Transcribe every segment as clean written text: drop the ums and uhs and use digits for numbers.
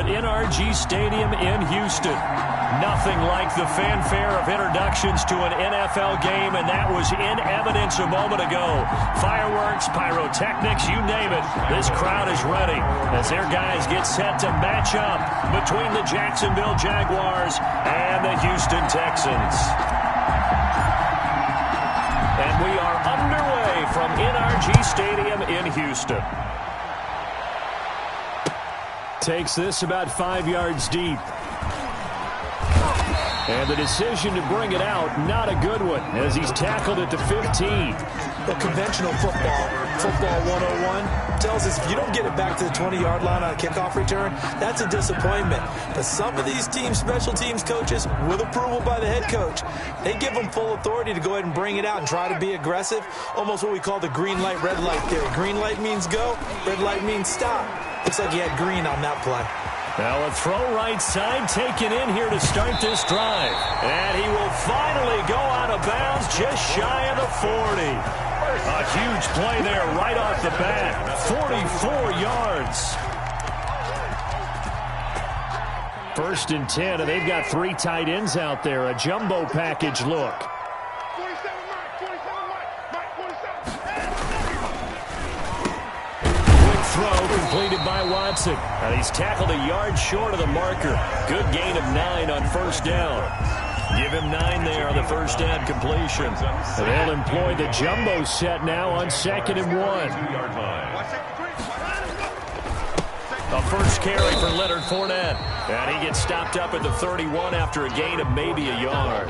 at NRG Stadium in Houston. Nothing like the fanfare of introductions to an NFL game, and that was in evidence a moment ago. Fireworks, pyrotechnics, you name it. This crowd is ready as their guys get set to match up between the Jacksonville Jaguars and the Houston Texans. And we are underway from NRG Stadium in Houston. Takes this about 5 yards deep. And the decision to bring it out, not a good one, as he's tackled at the 15. Well, conventional football 101, tells us if you don't get it back to the 20-yard line on a kickoff return, that's a disappointment. But some of these teams, special teams coaches, with approval by the head coach, they give them full authority to go ahead and bring it out and try to be aggressive, almost what we call the green light, red light theory. Green light means go, red light means stop. Looks like he had green on that play. Now a throw right side taken in here to start this drive. And he will finally go out of bounds just shy of the 40. A huge play there right off the bat. 44 yards. 1st and 10, and they've got 3 tight ends out there. A jumbo package look. Throw completed by Watson. And he's tackled a yard short of the marker. Good gain of 9 on 1st down. Give him 9 there on the 1st down completion. And they'll employ the jumbo set now on 2nd and 1. A first carry for Leonard Fournette. And he gets stopped up at the 31 after a gain of maybe a yard.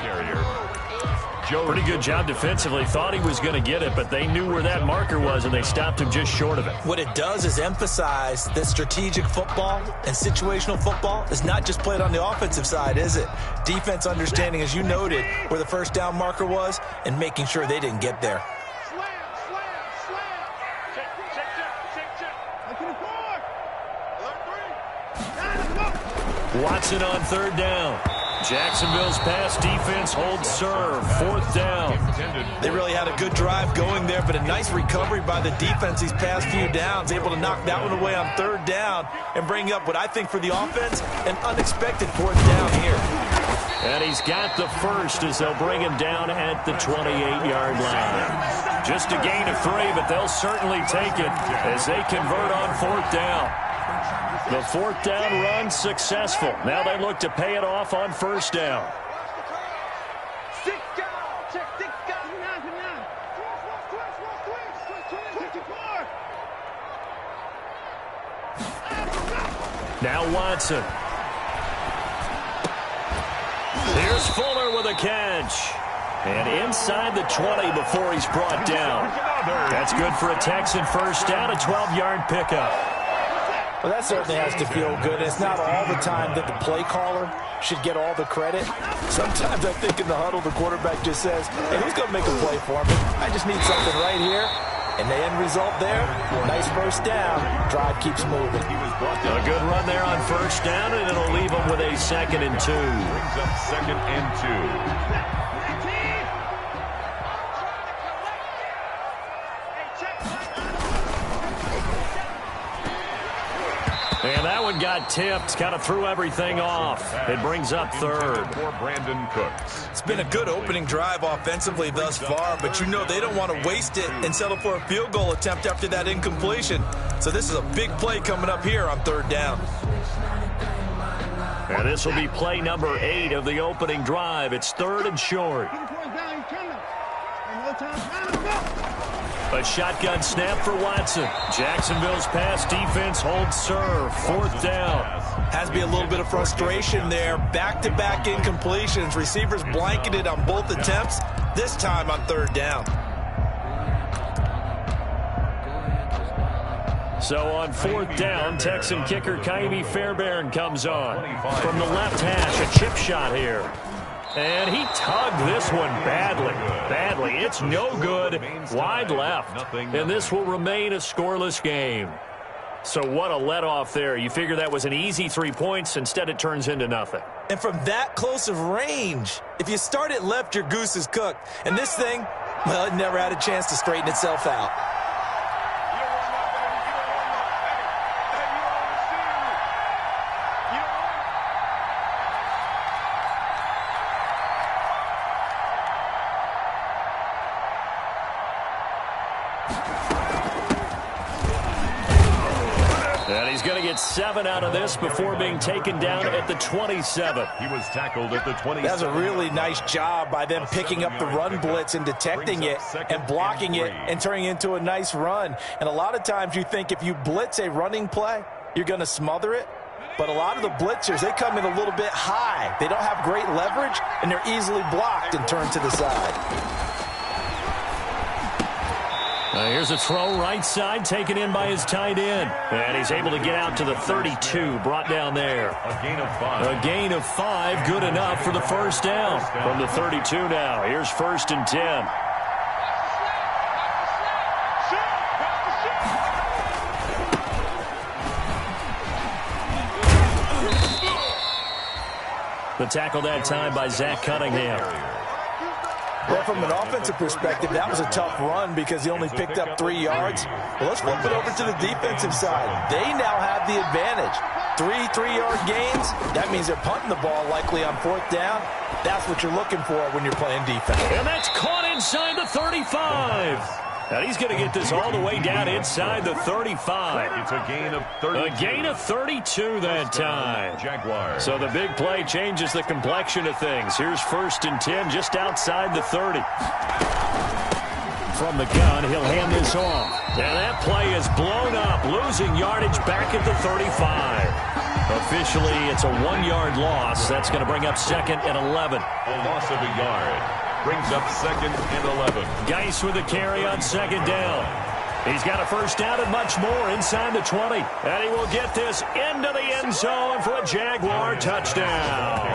Pretty good job defensively. Thought he was going to get it, but they knew where that marker was, and they stopped him just short of it. What it does is emphasize that strategic football and situational football is not just played on the offensive side, is it? Defense understanding, as you noted, where the 1st down marker was and making sure they didn't get there. Watson on 3rd down. Jacksonville's pass defense holds serve. 4th down. They really had a good drive going there, but a nice recovery by the defense these past few downs, able to knock that one away on 3rd down and bring up what I think for the offense, an unexpected 4th down here. And he's got the first as they'll bring him down at the 28-yard line. Just a gain of 3, but they'll certainly take it as they convert on 4th down. The 4th down run successful. Now they look to pay it off on 1st down. Now Watson. Here's Fuller with a catch. And inside the 20 before he's brought down. That's good for a Texan 1st down, a 12-yard pickup. Well, that certainly has to feel good. It's not all the time that the play caller should get all the credit. Sometimes I think in the huddle, the quarterback just says, hey, who's going to make a play for me? I just need something right here. And the end result there, nice 1st down. Drive keeps moving. A good run there on 1st down, and it'll leave them with a 2nd and 2. Brings up 2nd and 2. And that one got tipped, kind of threw everything off. It brings up 3rd. For Brandon Cooks. It's been a good opening drive offensively thus far, but you know they don't want to waste it and settle for a field goal attempt after that incompletion. So this is a big play coming up here on 3rd down. And this will be play number 8 of the opening drive. It's 3rd and short. A shotgun snap for Watson. Jacksonville's pass defense holds serve. 4th down. Has to be a little bit of frustration there. Back-to-back incompletions. Receivers blanketed on both attempts, this time on 3rd down. So on 4th down, Texan kicker Kaimi Fairbairn comes on. From the left hash, a chip shot here. And he tugged this one badly. It's no good. Wide left. And this will remain a scoreless game. So what a let-off there. You figure that was an easy 3 points. Instead, it turns into nothing. And from that close of range, if you start it left, your goose is cooked. And this thing, well, it never had a chance to straighten itself out. get 7 out of this before being taken down at the 27. He was tackled at the 27. That's a really nice job by them picking up the run blitz and detecting it and blocking it and turning it into a nice run. And a lot of times you think if you blitz a running play, you're going to smother it. But a lot of the blitzers, they come in a little bit high. They don't have great leverage, and they're easily blocked and turned to the side. Here's a throw right side taken in by his tight end. And he's able to get out to the 32, brought down there. A gain of 5. A gain of 5, good enough for the first down. From the 32 now, here's 1st and 10. The tackle that time by Zach Cunningham. Well, from an offensive perspective, that was a tough run because he only picked up 3 yards. Well, let's flip it over to the defensive side. They now have the advantage. 3 3-yard gains. That means they're punting the ball likely on 4th down. That's what you're looking for when you're playing defense. And that's caught inside the 35. And he's going to get this all the way down inside the 35. It's a gain of 32. A gain of 32 that time. Jaguars. So the big play changes the complexion of things. Here's 1st and 10 just outside the 30. From the gun, he'll hand this off. And that play is blown up, losing yardage back at the 35. Officially, it's a 1-yard loss. That's going to bring up 2nd and 11. A loss of a yard. Brings up 2nd and 11. Geis with a carry on 2nd down. He's got a first down and much more inside the 20. And he will get this into the end zone for a Jaguar touchdown.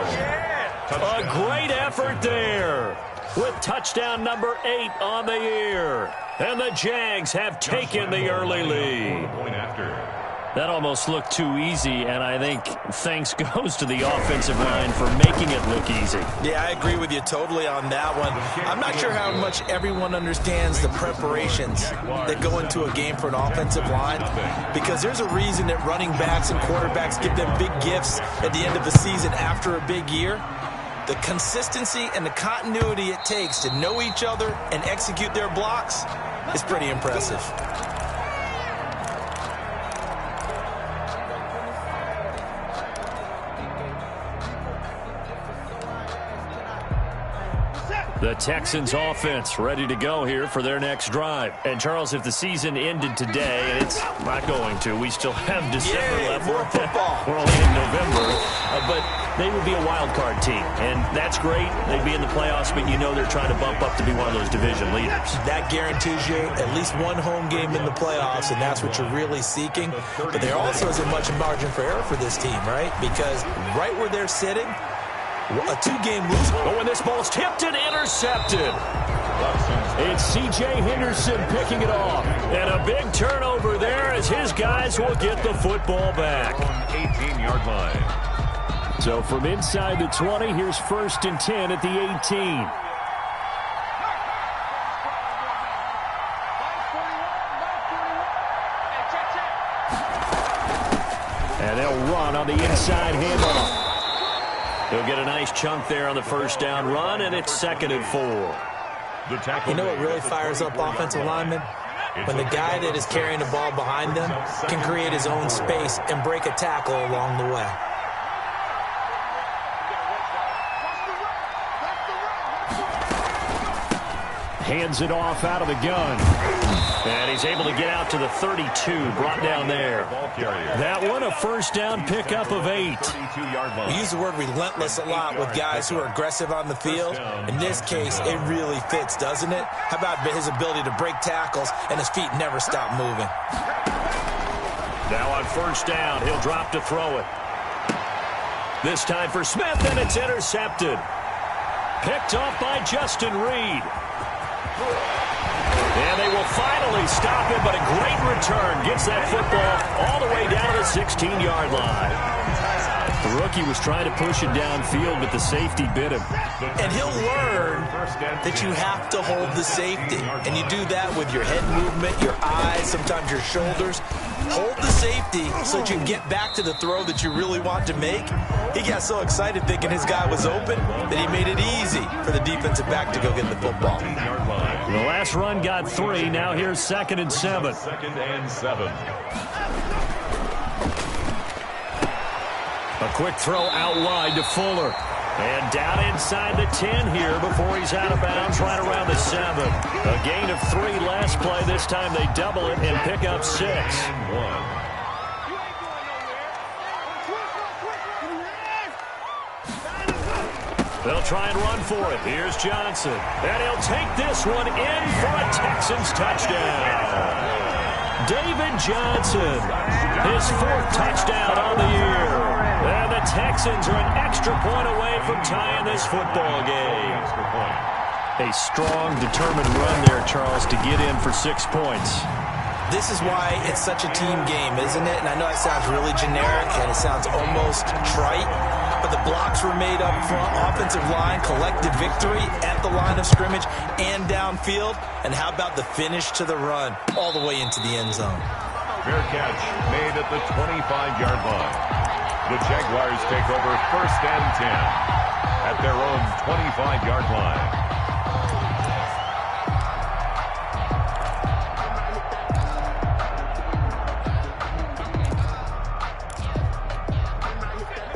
A great effort there with touchdown number 8 on the year. And the Jags have taken the early lead. Point after. That almost looked too easy, and I think thanks goes to the offensive line for making it look easy. Yeah, I agree with you totally on that one. I'm not sure how much everyone understands the preparations that go into a game for an offensive line, because there's a reason that running backs and quarterbacks give them big gifts at the end of the season after a big year. The consistency and the continuity it takes to know each other and execute their blocks is pretty impressive. The Texans offense ready to go here for their next drive. And, Charles, if the season ended today, and it's not going to, we still have December left. More football. We're only in November. But they would be a wild card team. And that's great. They'd be in the playoffs, but you know they're trying to bump up to be one of those division leaders. That guarantees you at least one home game in the playoffs, and that's what you're really seeking. But there also isn't much margin for error for this team, right? Because right where they're sitting, a 2-game losing. Oh, and this ball's tipped and intercepted. It's C.J. Henderson picking it off. And a big turnover there as his guys will get the football back. 18-yard line. So from inside the 20, here's 1st and 10 at the 18. And they'll run on the inside handoff. He'll get a nice chunk there on the first down run, and it's 2nd and 4. You know what really fires up offensive linemen? When the guy that is carrying the ball behind them can create his own space and break a tackle along the way. Hands it off out of the gun. And he's able to get out to the 32, brought down there. That one, a first down pickup of 8. We use the word relentless a lot with guys who are aggressive on the field. In this case, it really fits, doesn't it? How about his ability to break tackles and his feet never stop moving? Now on first down, he'll drop to throw it. This time for Smith, and it's intercepted. Picked off by Justin Reed. And they will finally stop him, but a great return. Gets that football all the way down to the 16-yard line. The rookie was trying to push it downfield, but the safety bit him. And he'll learn that you have to hold the safety. And you do that with your head movement, your eyes, sometimes your shoulders. Hold the safety so that you can get back to the throw that you really want to make. He got so excited thinking his guy was open that he made it easy for the defensive back to go get the football. The last run got 3. Now here's 2nd and 7. 2nd and 7. A quick throw out wide to Fuller. And down inside the 10 here before he's out of bounds right around the 7. A gain of 3 last play. This time they double it and pick up 6. They'll try and run for it. Here's Johnson. And he'll take this one in for a Texans touchdown. David Johnson, his 4th touchdown on the year. And the Texans are an extra point away from tying this football game. A strong, determined run there, Charles, to get in for 6 points. This is why it's such a team game, isn't it? And I know it sounds really generic and it sounds almost trite, but the blocks were made up front, offensive line, collected victory at the line of scrimmage and downfield. And how about the finish to the run all the way into the end zone? Fair catch made at the 25-yard line. The Jaguars take over 1st and 10 at their own 25-yard line.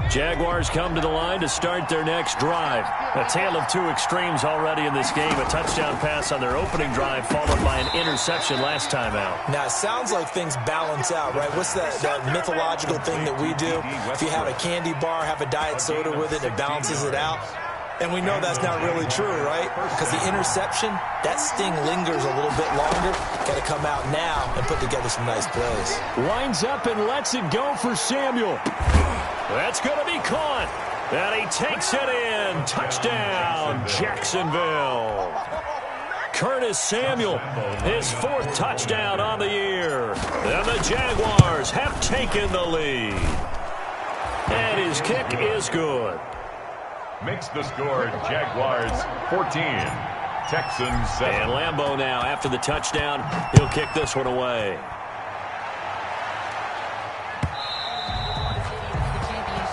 Jaguars come to the line to start their next drive. A tale of 2 extremes already in this game. A touchdown pass on their opening drive followed by an interception last time out. Now, it sounds like things balance out, right? What's that mythological thing that we do? If you have a candy bar, have a diet soda with it, it balances it out. And we know that's not really true, right? Because the interception, that sting lingers a little bit longer. Got to come out now and put together some nice plays. Lines up and lets it go for Samuel. That's going to be caught. And he takes it in. Touchdown, Jacksonville. Curtis Samuel, his 4th touchdown on the year. And the Jaguars have taken the lead. And his kick is good. Makes the score Jaguars 14, Texans 7. And Lambeau now, after the touchdown, he'll kick this one away.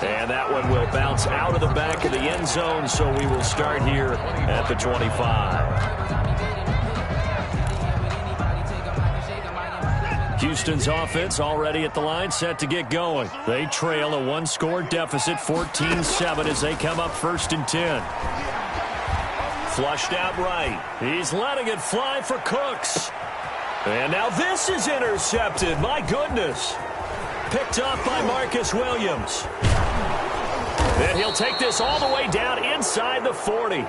And that one will bounce out of the back of the end zone, so we will start here at the 25. Houston's offense already at the line, set to get going. They trail a 1-score deficit, 14-7, as they come up 1st and 10. Flushed out right. He's letting it fly for Cooks. And now this is intercepted. My goodness. Picked up by Marcus Williams. And he'll take this all the way down inside the 40.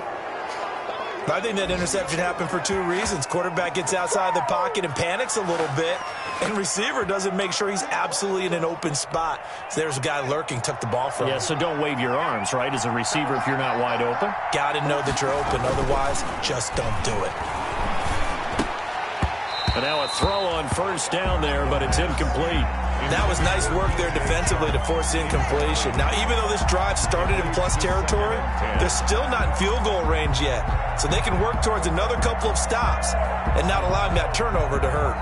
I think that interception happened for 2 reasons. Quarterback gets outside the pocket and panics a little bit, and receiver doesn't make sure he's absolutely in an open spot. So there's a guy lurking, took the ball from him. Yeah, so don't wave your arms, right, as a receiver if you're not wide open. Got to know that you're open. Otherwise, just don't do it. And now a throw on 1st down there, but it's incomplete. That was nice work there defensively to force incompletion. Now, even though this drive started in plus territory, they're still not in field goal range yet. So they can work towards another couple of stops and not allowing that turnover to hurt.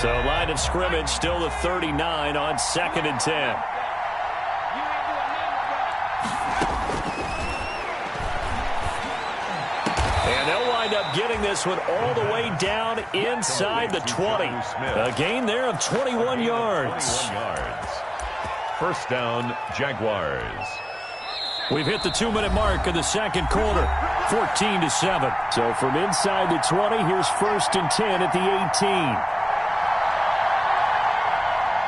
So line of scrimmage still the 39 on 2nd and 10. And they'll wind up getting this one all the way down inside the 20. A gain there of 21 yards. 1st down, Jaguars. We've hit the 2-minute mark of the 2nd quarter, 14-7. So from inside the 20, here's 1st and 10 at the 18.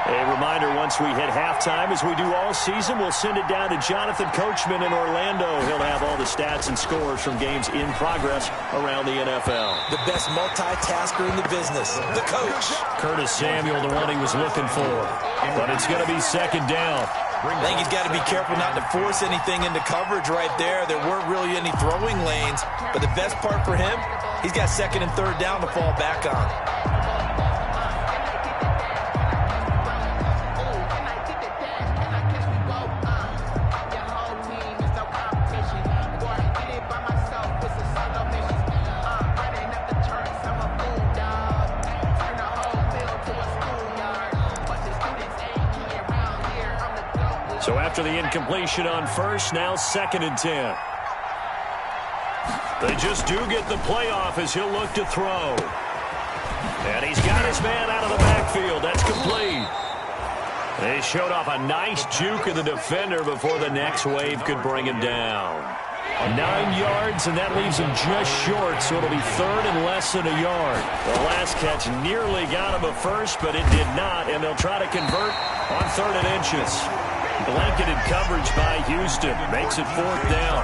A reminder, once we hit halftime, as we do all season, we'll send it down to Jonathan Coachman in Orlando. He'll have all the stats and scores from games in progress around the NFL. The best multitasker in the business, the coach. Curtis Samuel, the one he was looking for. But it's going to be 2nd down. I think he's got to be careful not to force anything into coverage right there. There weren't really any throwing lanes. But the best part for him, he's got 2nd and 3rd down to fall back on. So after the incompletion on 1st, now 2nd and 10. They just do get the playoff as he'll look to throw. And he's got his man out of the backfield. That's complete. They showed off a nice juke of the defender before the next wave could bring him down. 9 yards, and that leaves him just short, so it'll be third and less than a yard. The last catch nearly got him a first, but it did not, and they'll try to convert on third and inches. Blanketed coverage by Houston makes it fourth down.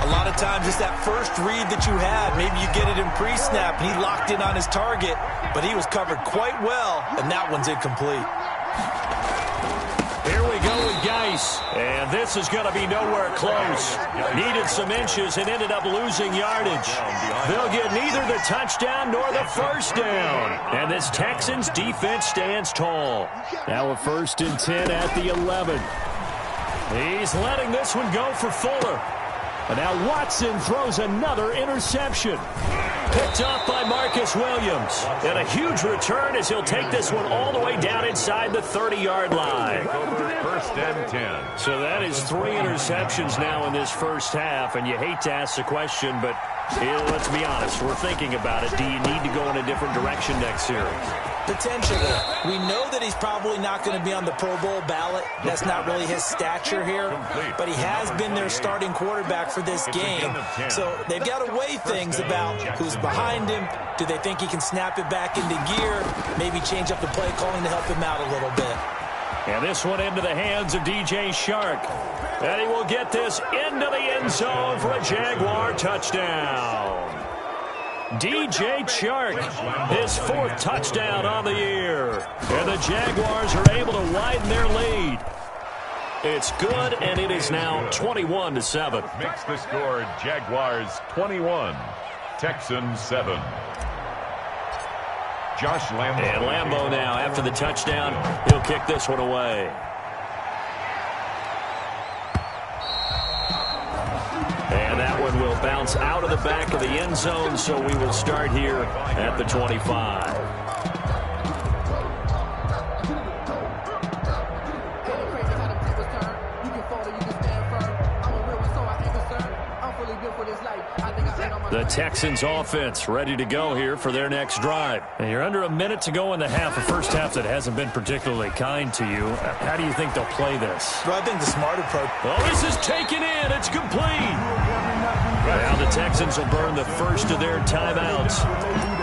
A lot of times it's that first read that you had. Maybe you get it in pre-snap, and he locked in on his target, but he was covered quite well, and that one's incomplete. Here we go with Geis, and this is going to be nowhere close. Needed some inches and ended up losing yardage. They'll get neither the touchdown nor the first down, and this Texans defense stands tall. Now a 1st and 10 at the 11. He's letting this one go for Fuller. And now Watson throws another interception. Picked off by Marcus Williams. And a huge return as he'll take this one all the way down inside the 30-yard line. 1st and 10. So that is 3 interceptions now in this first half. And you hate to ask the question, but let's be honest. We're thinking about it. Do you need to go in a different direction next series? Potentially. We know that he's probably not going to be on the Pro Bowl ballot. That's not really his stature here. But he has been their starting quarterback for this game. So they've got to weigh things about who's behind him. Do they think he can snap it back into gear? Maybe change up the play calling to help him out a little bit. And this one into the hands of DJ Shark. And he will get this into the end zone for a Jaguar touchdown. DJ Chark, his 4th touchdown on the year. And the Jaguars are able to widen their lead. It's good, and it is now 21-7. Makes the score Jaguars 21, Texans 7. Josh Lambo. And Lambo now, after the touchdown, he'll kick this one away. And that one will bounce out of the back of the end zone, so we will start here at the 25. The Texans offense ready to go here for their next drive. And you're under a minute to go in the half, a first half that hasn't been particularly kind to you. How do you think they'll play this? Well, I think the smart approach. Oh, this is taken in. It's complete. Now the Texans will burn the first of their timeouts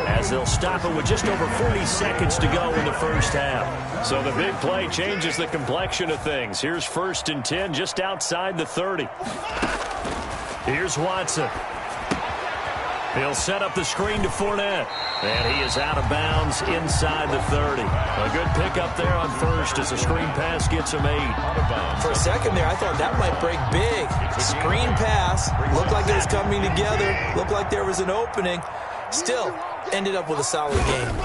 as they'll stop it with just over 40 seconds to go in the first half. So the big play changes the complexion of things. Here's 1st and 10 just outside the 30. Here's Watson. He'll set up the screen to Fournette. And he is out of bounds inside the 30. A good pickup there on first as the screen pass gets him 8. For a second there, I thought that might break big. Screen pass. Looked like it was coming together. Looked like there was an opening. Still, ended up with a solid game.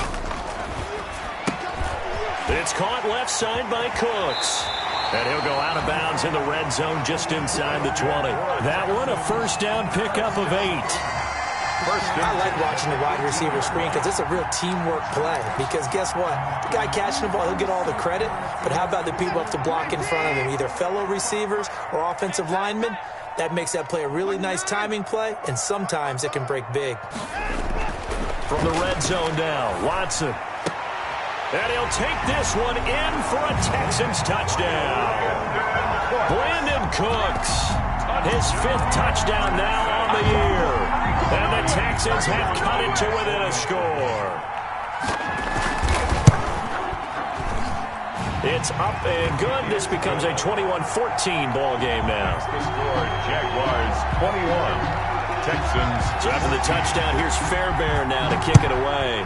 It's caught left side by Cooks. And he'll go out of bounds in the red zone just inside the 20. That one a first down pickup of 8. I like watching the wide receiver screen because it's a real teamwork play. Because guess what? The guy catching the ball, he'll get all the credit. But how about the people up to block in front of him, either fellow receivers or offensive linemen? That makes that play a really nice timing play, and sometimes it can break big. From the red zone now, Watson. And he'll take this one in for a Texans touchdown. Brandon Cooks, his 5th touchdown now on the year. And the Texans have cut it to within a score. It's up and good. This becomes a 21-14 ball game now. The score, Jaguars 21, Texans. So after the touchdown, here's Fairbairn now to kick it away.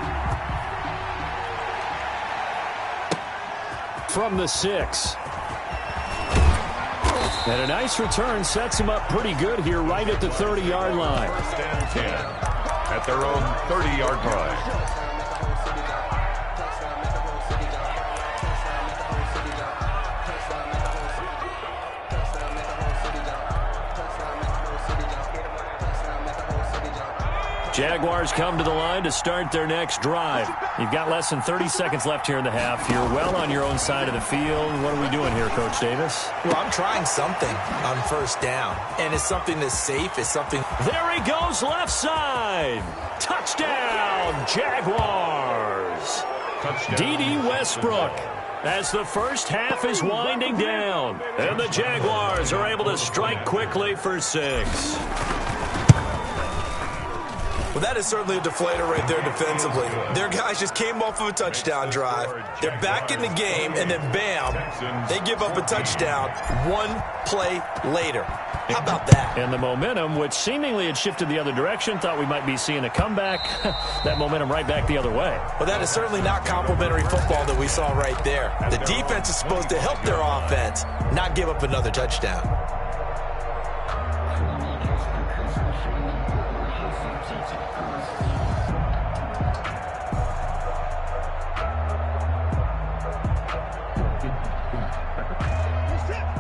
From the 6. And a nice return sets him up pretty good here right at the 30-yard line. 1st and 10 at their own 30-yard line. Jaguars come to the line to start their next drive. You've got less than 30 seconds left here in the half. You're well on your own side of the field. What are we doing here, Coach Davis? Well, I'm trying something on first down, and it's something that's safe. It's something. There he goes, left side. Touchdown, Jaguars. Touchdown. D.D. Westbrook. as the first half is winding down. And the Jaguars are able to strike quickly for 6. Well, that is certainly a deflator right there defensively. Their guys just came off of a touchdown drive. They're back in the game, and then bam, they give up a touchdown 1 play later. How about that? And the momentum, which seemingly had shifted the other direction, thought we might be seeing a comeback. That momentum right back the other way. Well, that is certainly not complimentary football that we saw right there. The defense is supposed to help their offense, not give up another touchdown.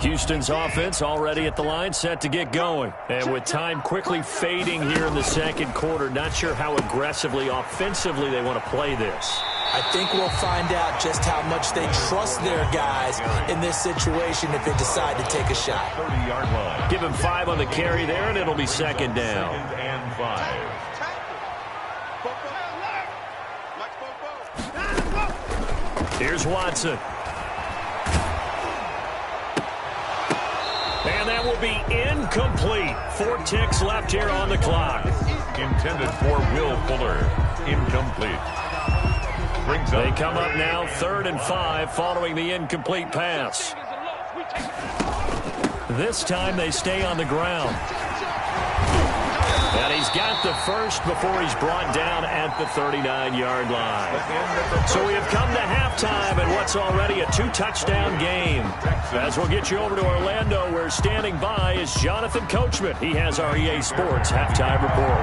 Houston's offense already at the line, set to get going. And with time quickly fading here in the second quarter, not sure how aggressively, offensively they want to play this. I think we'll find out just how much they trust their guys in this situation if they decide to take a shot. 30-yard line. Give him 5 on the carry there, and it'll be second down. Second and 5. Here's Watson. And that will be incomplete. 4 ticks left here on the clock. Intended for Will Fuller. Incomplete. They come up now 3rd and 5 following the incomplete pass. This time they stay on the ground. And he's got the first before he's brought down at the 39-yard line. So we have come to halftime in what's already a 2-touchdown game. As we'll get you over to Orlando, where standing by is Jonathan Coachman. He has our EA Sports halftime report.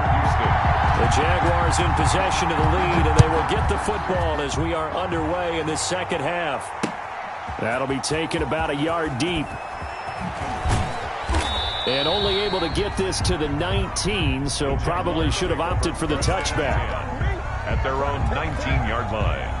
The Jaguars in possession of the lead, and they will get the football as we are underway in the second half. That'll be taken about a yard deep. And only able to get this to the 19, so probably should have opted for the touchback. At their own 19-yard line.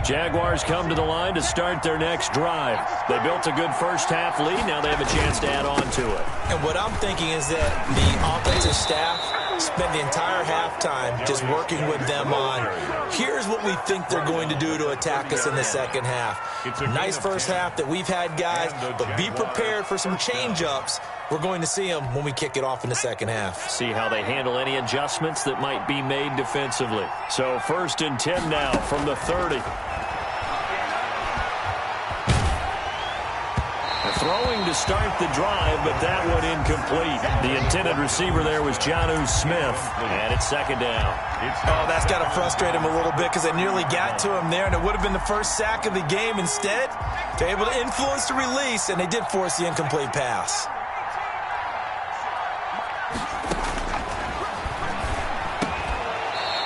Jaguars come to the line to start their next drive. They built a good first half lead. Now they have a chance to add on to it. And what I'm thinking is that the offensive staff spent the entire halftime just working with them on, here's what we think they're going to do to attack us in the second half. Nice first half that we've had, guys, but be prepared for some change-ups. We're going to see them when we kick it off in the second half. See how they handle any adjustments that might be made defensively. So 1st and 10 now from the 30. Throwing to start the drive, but that one incomplete. The intended receiver there was Jonnu Smith, and it's second down. Oh, that's got to frustrate him a little bit because they nearly got to him there, and it would have been the first sack of the game. Instead, they're able to influence the release, and they did force the incomplete pass.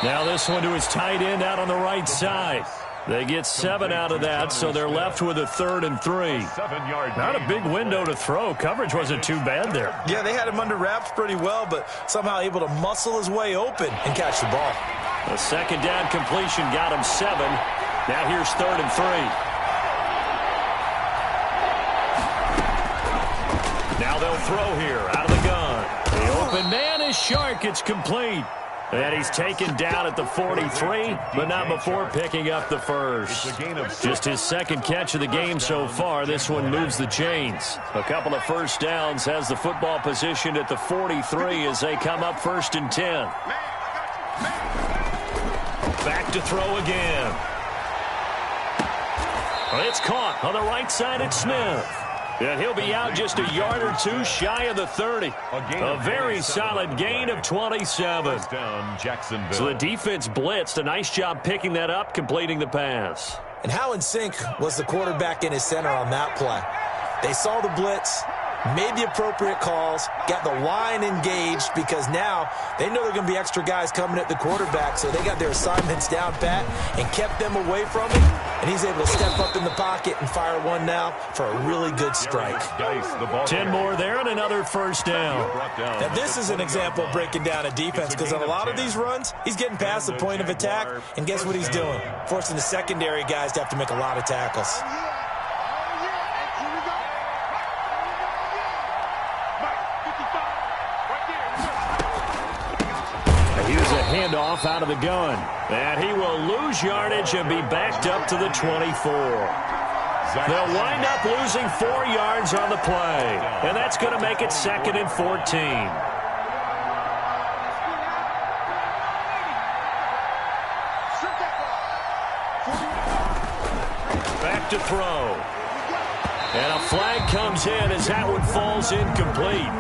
Now this one to his tight end out on the right side. They get 7 out of that, so they're left with a 3rd and 3. Not a big window to throw. Coverage wasn't too bad there. Yeah, they had him under wraps pretty well, but somehow able to muscle his way open and catch the ball. A second down completion got him 7. Now here's 3rd and 3. Now they'll throw here out of the gun. The open man is Shark. It's complete. And he's taken down at the 43, but not before picking up the first. Just his second catch of the game so far. This one moves the chains. A couple of first downs, has the football positioned at the 43 as they come up 1st and 10. Back to throw again. It's caught on the right side at Smith. And he'll be out just a yard or 2 shy of the 30. A very solid gain of 27. So the defense blitzed. A nice job picking that up, completing the pass. And how in sync was the quarterback in his center on that play? They saw the blitz, made the appropriate calls, got the line engaged because now they know there are going to be extra guys coming at the quarterback, so they got their assignments down pat and kept them away from him, and he's able to step up in the pocket and fire one now for a really good strike. 10 more there and another first down. Now this is an example of breaking down a defense because on a lot of these runs, he's getting past the point of attack, and guess what he's doing? Forcing the secondary guys to have to make a lot of tackles. handoff out of the gun. And he will lose yardage and be backed up to the 24. They'll wind up losing 4 yards on the play. And that's going to make it 2nd and 14. Back to throw. And a flag comes in as that one falls incomplete.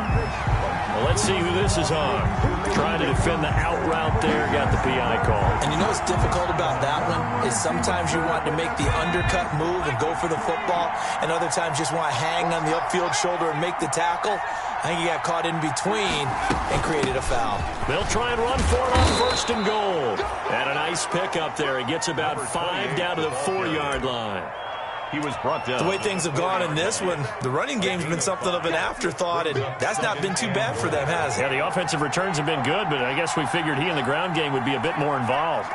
Well, let's see who this is on. Trying to defend the out route there, got the PI call. And you know what's difficult about that one is sometimes you want to make the undercut move and go for the football, and other times just want to hang on the upfield shoulder and make the tackle. I think he got caught in between and created a foul. They'll try and run for it on 1st and goal. And a nice pickup there. He gets about 5 down to the 4-yard line. He was brought down. The way things have gone in this one, the running game's been something of an afterthought, and that's not been too bad for them, has it? Yeah, the offensive returns have been good, but I guess we figured he in the ground game would be a bit more involved.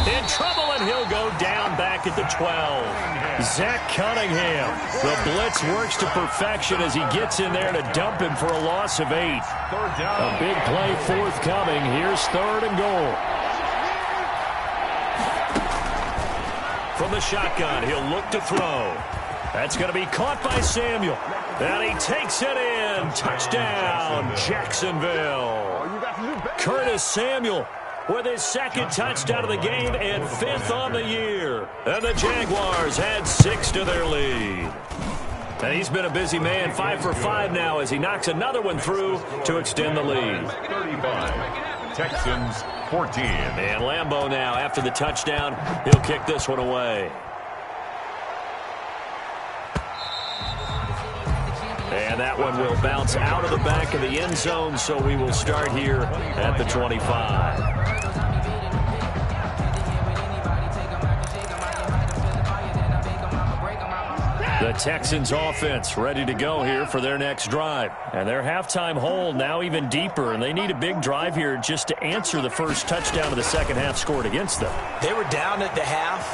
In trouble, and he'll go down back at the 12. Zach Cunningham. The blitz works to perfection as he gets in there to dump him for a loss of 8. A big play forthcoming. Here's 3rd and goal. From the shotgun, he'll look to throw. That's going to be caught by Samuel. And he takes it in. Touchdown, Jacksonville. Curtis Samuel with his 2nd touchdown of the game and 5th on the year. And the Jaguars add 6 to their lead. And he's been a busy man, 5 for 5 now as he knocks another one through to extend the lead. 35, Texans 14. And Lambeau now, after the touchdown, he'll kick this one away. And that one will bounce out of the back of the end zone, so we will start here at the 25. The Texans offense ready to go here for their next drive. And their halftime hole now even deeper, and they need a big drive here just to answer the first touchdown of the second half scored against them. They were down at the half.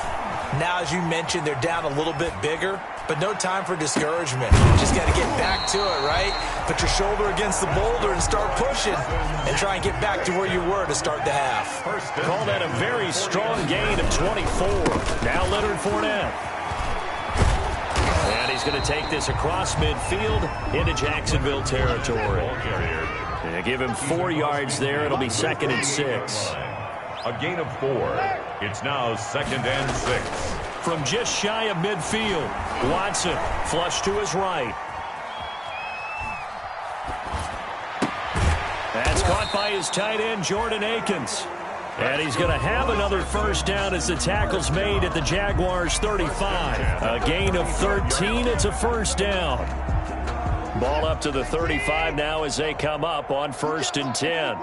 Now, as you mentioned, they're down a little bit bigger, but no time for discouragement. You just got to get back to it, right? Put your shoulder against the boulder and start pushing and try and get back to where you were to start the half. Call that a very strong gain of 24. Now Leonard Fournette. And he's going to take this across midfield into Jacksonville territory. And give him 4 yards there. It'll be 2nd and 6. A gain of 4. It's now 2nd and 6. From just shy of midfield, Watson flush to his right. That's caught by his tight end, Jordan Akins. And he's going to have another first down as the tackle's made at the Jaguars' 35. A gain of 13. It's a first down. Ball up to the 35 now as they come up on 1st and 10.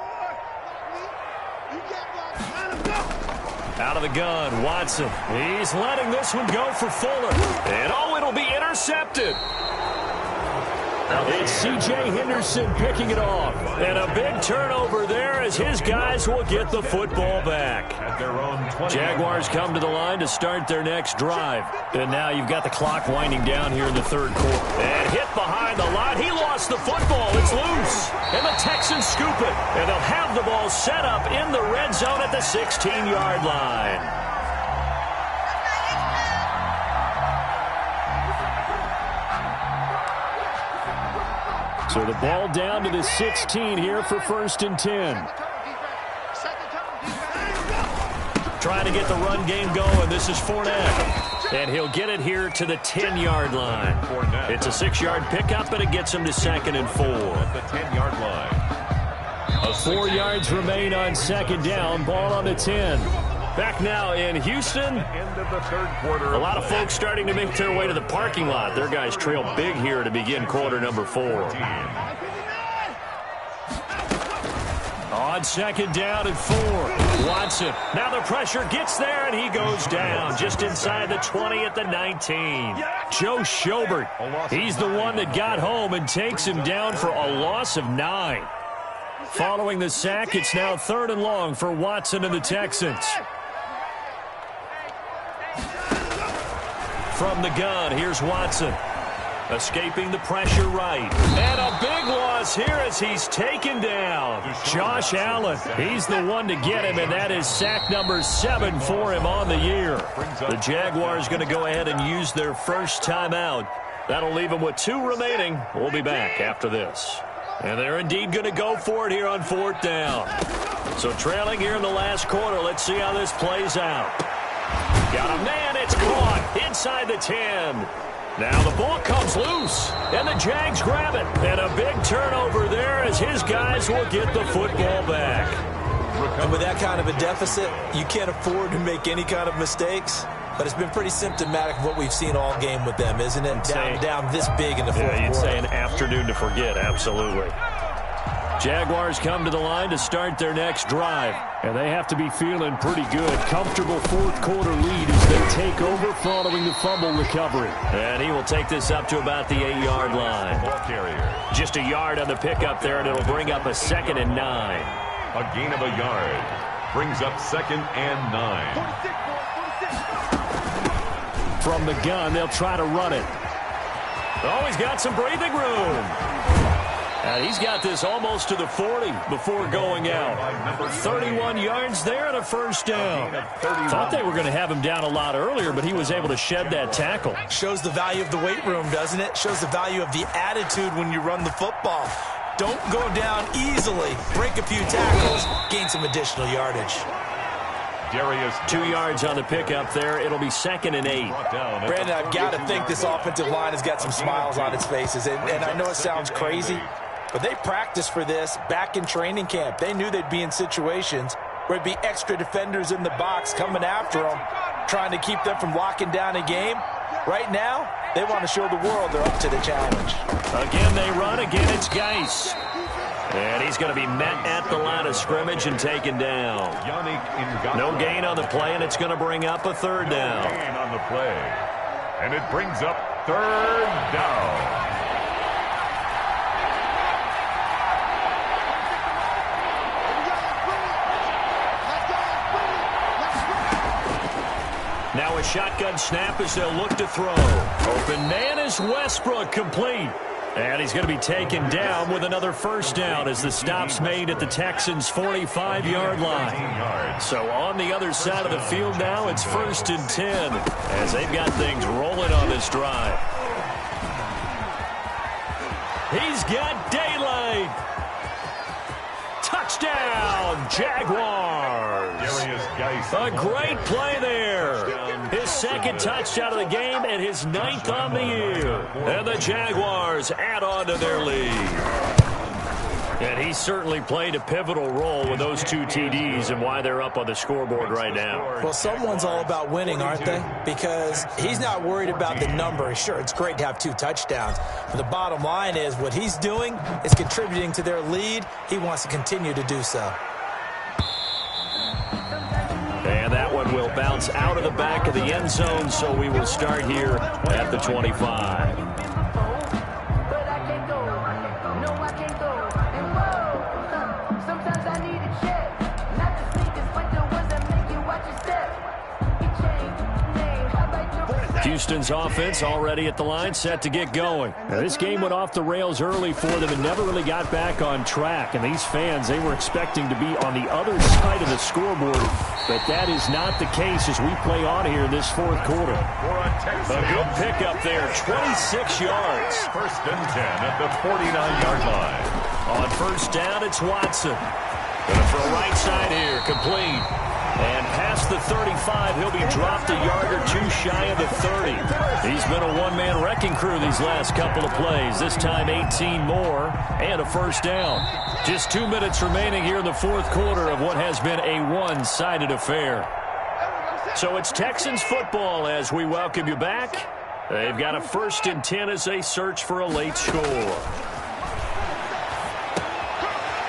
Out of the gun, Watson. He's letting this one go for Fuller. And oh, it'll be intercepted. It's C.J. Henderson picking it off. And a big turnover there as his guys will get the football back. At their own 20. Jaguars come to the line to start their next drive. And now you've got the clock winding down here in the 3rd quarter. And hit behind the line. He lost the football. It's loose. And the Texans scoop it. And they'll have the ball set up in the red zone at the 16-yard line. So the ball down to the 16 here for 1st and 10. Trying to get the run game going. This is Fournette. And he'll get it here to the 10-yard line. It's a 6-yard pickup, and it gets him to 2nd and 4. At the 10-yard line. 4 yards remain on 2nd down. Ball on the 10. Back now in Houston. End of the 3rd quarter. A lot of folks starting to make their way to the parking lot. Their guys trail big here to begin quarter number 4. On 2nd down and 4. Watson. Now the pressure gets there, and he goes down just inside the 20 at the 19. Joe Schobert. He's the one that got home and takes him down for a loss of 9. Following the sack, it's now 3rd and long for Watson and the Texans. From the gun, here's Watson. Escaping the pressure right. And a big loss here as he's taken down. Josh Allen, he's the one to get him, and that is sack number 7 for him on the year. The Jaguars going to go ahead and use their first timeout. That'll leave them with 2 remaining. We'll be back after this. And they're indeed going to go for it here on 4th down. So trailing here in the last quarter, let's see how this plays out. Got a man, it's caught inside the 10. Now the ball comes loose, and the Jags grab it. And a big turnover there as his guys will get the football back. And with that kind of a deficit, you can't afford to make any kind of mistakes. But it's been pretty symptomatic of what we've seen all game with them, isn't it? Down this big in the fourth quarter. Yeah, you'd say an afternoon to forget, absolutely. Jaguars come to the line to start their next drive. And they have to be feeling pretty good. Comfortable fourth quarter lead as they take over following the fumble recovery. And he will take this up to about the 8-yard line. Just a yard on the pickup there, and it'll bring up a 2nd and 9. A gain of a yard brings up 2nd and 9. From the gun, they'll try to run it. Oh, he's got some breathing room. And he's got this almost to the 40 before going out. 31 yards there and a first down. Thought they were going to have him down a lot earlier, but he was able to shed that tackle. Shows the value of the weight room, doesn't it? Shows the value of the attitude when you run the football. Don't go down easily. Break a few tackles. Gain some additional yardage. 2 yards on the pickup there. It'll be 2nd and 8. Brandon, I've got to think this offensive line has got some smiles on its faces. And I know it sounds crazy, but they practiced for this back in training camp. They knew they'd be in situations where there'd be extra defenders in the box coming after them, trying to keep them from locking down a game. Right now, they want to show the world they're up to the challenge. Again, they run. Again, it's Geis. And he's going to be met at the line of scrimmage and taken down. No gain on the play, and it's going to bring up a 3rd down. No gain on the play. And it brings up 3rd down. Now a shotgun snap as they'll look to throw. Open man is Westbrook, complete. And he's going to be taken down with another first down as the stop's made at the Texans' 45-yard line. So on the other side of the field now, it's 1st and 10 as they've got things rolling on this drive. He's got daylight. Touchdown, Jaguars. A great play there. His 2nd touchdown of the game and his 9th on the year. And the Jaguars add on to their lead. And he certainly played a pivotal role with those 2 TDs and why they're up on the scoreboard right now. Well, someone's all about winning, aren't they? Because he's not worried about the number. Sure, it's great to have 2 touchdowns. But the bottom line is what he's doing is contributing to their lead. He wants to continue to do so. And that one will bounce out of the back of the end zone, so we will start here at the 25. Houston's offense already at the line, set to get going. Now, this game went off the rails early for them and never really got back on track. And these fans, they were expecting to be on the other side of the scoreboard. But that is not the case as we play on here in this 4th quarter. A good pickup there, 26 yards. 1st and 10 at the 49-yard line. On 1st down, it's Watson. Gonna throw right side here, complete. And past the 35, he'll be dropped a yard or 2 shy of the 30. He's been a one-man wrecking crew these last couple of plays. This time 18 more and a first down. Just 2 minutes remaining here in the 4th quarter of what has been a one-sided affair. So it's Texans football as we welcome you back. They've got a 1st and 10 as they search for a late score.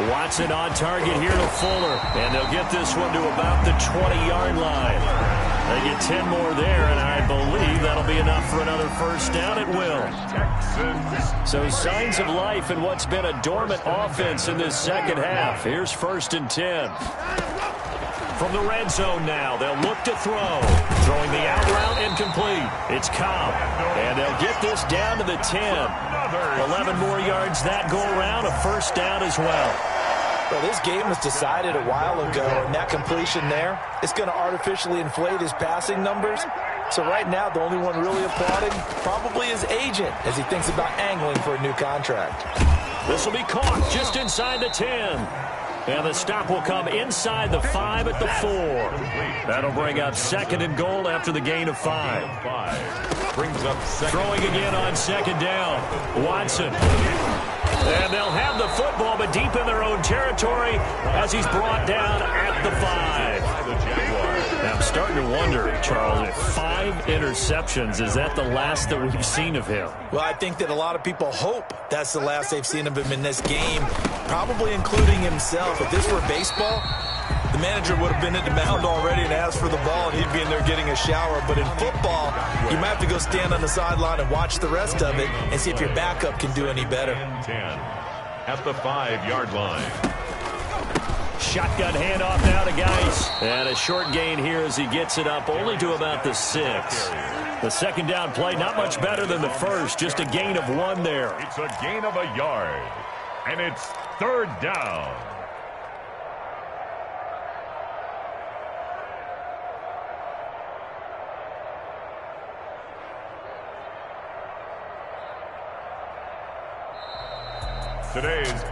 Watson on target here to Fuller, and they'll get this one to about the 20-yard line. They get 10 more there, and I believe that'll be enough for another first down. It will. So signs of life in what's been a dormant offense in this second half. Here's 1st and 10. From the red zone now, they'll look to throw. Throwing the out route incomplete. It's Cobb. And they'll get this down to the 10. 11 more yards that go around, a first down as well. Well, this game was decided a while ago, and that completion there, it's going to artificially inflate his passing numbers. So right now, the only one really applauding probably his agent as he thinks about angling for a new contract. This will be caught just inside the 10. And the stop will come inside the 5 at the 4. That'll bring up second and goal after the gain of 5. Brings up second. Throwing again on second down. Watson. And they'll have the football, but deep in their own territory as he's brought down at the 5. Now I'm starting to wonder, Charles, if 5 interceptions, is that the last that we've seen of him? Well, I think that a lot of people hope that's the last they've seen of him in this game, probably including himself. If this were baseball, the manager would have been at the mound already and asked for the ball, and he'd be in there getting a shower. But in football, you might have to go stand on the sideline and watch the rest of it and see if your backup can do any better. 10 at the 5-yard line. Shotgun handoff now to Geis. And a short gain here as he gets it up only to about the 6. The second down play, not much better than the first, just a gain of 1 there. It's a gain of a yard, and it's third down.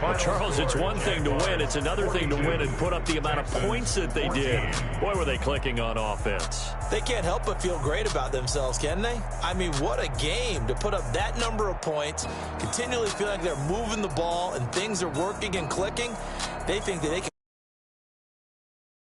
Well, Charles, it's one thing to win. It's another thing to win and put up the amount of points that they did. Boy, were they clicking on offense. They can't help but feel great about themselves, can they? I mean, what a game to put up that number of points, continually feel like they're moving the ball and things are working and clicking. They think that they can